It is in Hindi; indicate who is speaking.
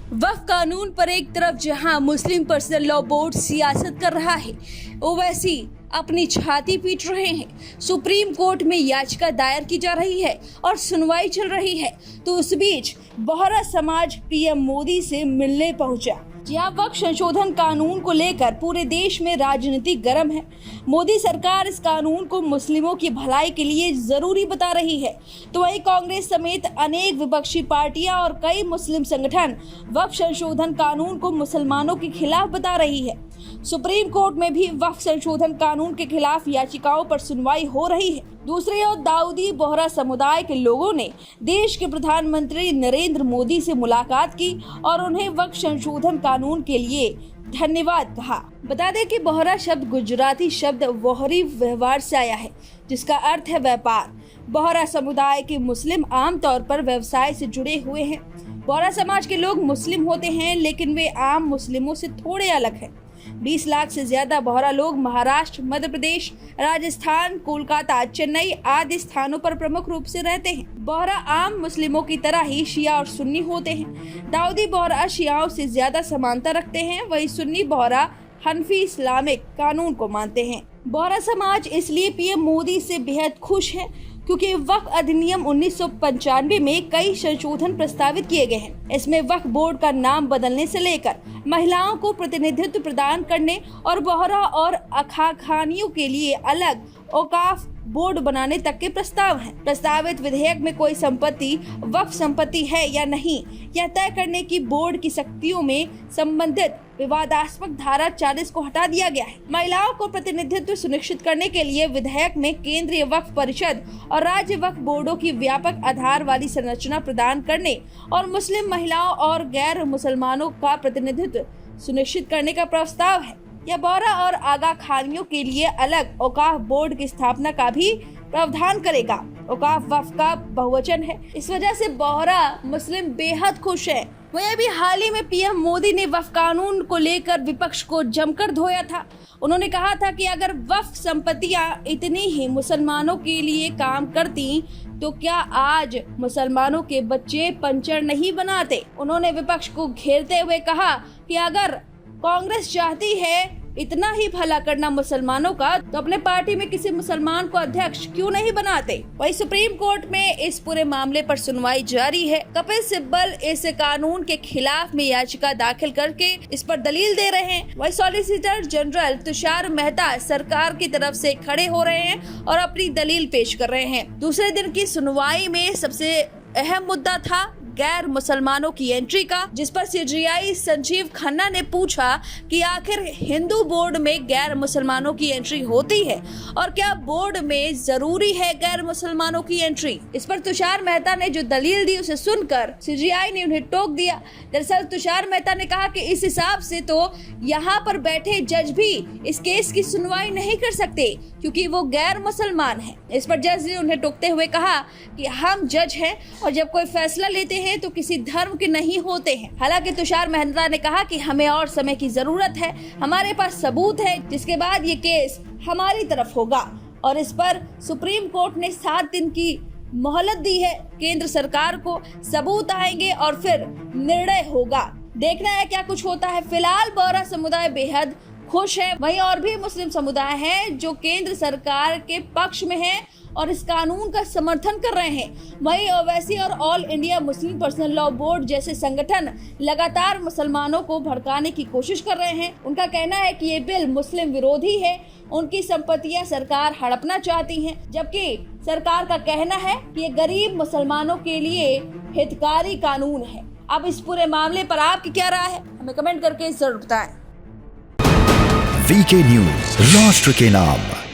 Speaker 1: वक्फ कानून पर एक तरफ जहां मुस्लिम पर्सनल लॉ बोर्ड सियासत कर रहा है, ओवैसी अपनी छाती पीट रहे हैं। सुप्रीम कोर्ट में याचिका दायर की जा रही है और सुनवाई चल रही है, तो उस बीच बोहरा समाज पीएम मोदी से मिलने पहुंचा। जहां वक्फ संशोधन कानून को लेकर पूरे देश में राजनीति गर्म है। मोदी सरकार इस कानून को मुस्लिमों की भलाई के लिए जरूरी बता रही है, तो वहीं कांग्रेस समेत अनेक विपक्षी पार्टियां और कई मुस्लिम संगठन वक्फ संशोधन कानून को मुसलमानों के खिलाफ बता रही है। सुप्रीम कोर्ट में भी वक्फ संशोधन कानून के खिलाफ याचिकाओं पर सुनवाई हो रही है। दूसरी ओर दाऊदी बोहरा समुदाय के लोगों ने देश के प्रधानमंत्री नरेंद्र मोदी से मुलाकात की और उन्हें वक्फ संशोधन कानून के लिए धन्यवाद कहा। बता दें कि बोहरा शब्द गुजराती शब्द वोहरी व्यवहार से आया है, जिसका अर्थ है व्यापार। बोहरा समुदाय के मुस्लिम आमतौर पर व्यवसाय से जुड़े हुए हैं। बोहरा समाज के लोग मुस्लिम होते हैं, लेकिन वे आम मुस्लिमों से थोड़े अलग हैं। 20 लाख से ज्यादा बोहरा लोग महाराष्ट्र, मध्य प्रदेश, राजस्थान, कोलकाता, चेन्नई आदि स्थानों पर प्रमुख रूप से रहते हैं। बोहरा आम मुस्लिमों की तरह ही शिया और सुन्नी होते हैं। दाऊदी बोहरा शियाओं से ज्यादा समानता रखते हैं, वही सुन्नी बोहरा हनफी इस्लामिक कानून को मानते हैं। बोहरा समाज इसलिए पीएम मोदी से बेहद खुश है क्योंकि वक्फ अधिनियम 1995 में कई संशोधन प्रस्तावित किए गए हैं। इसमें वक्फ बोर्ड का नाम बदलने से लेकर महिलाओं को प्रतिनिधित्व प्रदान करने और बोहरा और अखाखानियों के लिए अलग औकाफ बोर्ड बनाने तक के प्रस्ताव हैं। प्रस्तावित विधेयक में कोई संपत्ति वक्फ संपत्ति है या नहीं, यह तय करने की बोर्ड की शक्तियों में संबंधित विवादास्पद धारा 40 को हटा दिया गया है। महिलाओं को प्रतिनिधित्व सुनिश्चित करने के लिए विधेयक में केंद्रीय वक्फ परिषद और राज्य वक्फ बोर्डों की व्यापक आधार वाली संरचना प्रदान करने और मुस्लिम महिलाओं और गैर मुसलमानों का प्रतिनिधित्व सुनिश्चित करने का प्रस्ताव है। यह बोहरा और आगा खानियों के लिए अलग औकाफ बोर्ड की स्थापना का भी प्रावधान करेगा। औकाफ वक्फ का बहुवचन है, इस वजह से बोहरा मुस्लिम बेहद खुश है। वहीं अभी हाल ही में पीएम मोदी ने वक्फ कानून को लेकर विपक्ष को जमकर धोया था। उन्होंने कहा था कि अगर वक्फ संपत्तियां इतनी ही मुसलमानों के लिए काम करती तो क्या आज मुसलमानों के बच्चे पंचर नहीं बनाते। उन्होंने विपक्ष को घेरते हुए कहा कि अगर कांग्रेस चाहती है इतना ही भला करना मुसलमानों का, तो अपने पार्टी में किसी मुसलमान को अध्यक्ष क्यों नहीं बनाते। वहीं सुप्रीम कोर्ट में इस पूरे मामले पर सुनवाई जारी है। कपिल सिब्बल इस कानून के खिलाफ में याचिका दाखिल करके इस पर दलील दे रहे हैं। वहीं सॉलिसिटर जनरल तुषार मेहता सरकार की तरफ से खड़े हो रहे हैं और अपनी दलील पेश कर रहे हैं। दूसरे दिन की सुनवाई में सबसे अहम मुद्दा था गैर मुसलमानों की एंट्री का, जिस पर सीजीआई संजीव खन्ना ने पूछा कि आखिर हिंदू बोर्ड में गैर मुसलमानों की एंट्री होती है और क्या बोर्ड में जरूरी है गैर मुसलमानों की एंट्री। इस पर तुषार मेहता ने जो दलील दी उसे सुनकर सीजीआई ने उन्हें टोक दिया। दरअसल तुषार मेहता ने कहा कि इस हिसाब से तो यहाँ पर बैठे जज भी इस केस की सुनवाई नहीं कर सकते क्योंकि वो गैर मुसलमान है। इस पर जज ने उन्हें टोकते हुए कहा कि हम जज हैं और जब कोई फैसला लेते हैं तो किसी धर्म के नहीं होते हैं। हालांकि तुषार मेहता ने कहा कि हमें और समय की जरूरत है, हमारे पास सबूत है, जिसके बाद ये केस हमारी तरफ होगा। और इस पर सुप्रीम कोर्ट ने 7 दिन की मोहलत दी है केंद्र सरकार को। सबूत आएंगे और फिर निर्णय होगा। देखना है क्या कुछ होता है। फिलहाल बोहरा समुदाय बेहद खुश है। वहीं और भी मुस्लिम समुदाय हैं जो केंद्र सरकार के पक्ष में हैं और इस कानून का समर्थन कर रहे हैं। वहीं ओवैसी और all India Muslim personal law board जैसे संगठन लगातार मुसलमानों को भड़काने की कोशिश कर रहे हैं। उनका कहना है कि ये बिल मुस्लिम विरोधी है, उनकी संपत्तियां सरकार हड़पना चाहती है, जबकि सरकार का कहना है कि ये गरीब मुसलमानों के लिए हितकारी कानून है। अब इस पूरे मामले पर आपकी क्या राय है, हमें कमेंट करके जरूर बताएं।
Speaker 2: वीके न्यूज, राष्ट्र के नाम।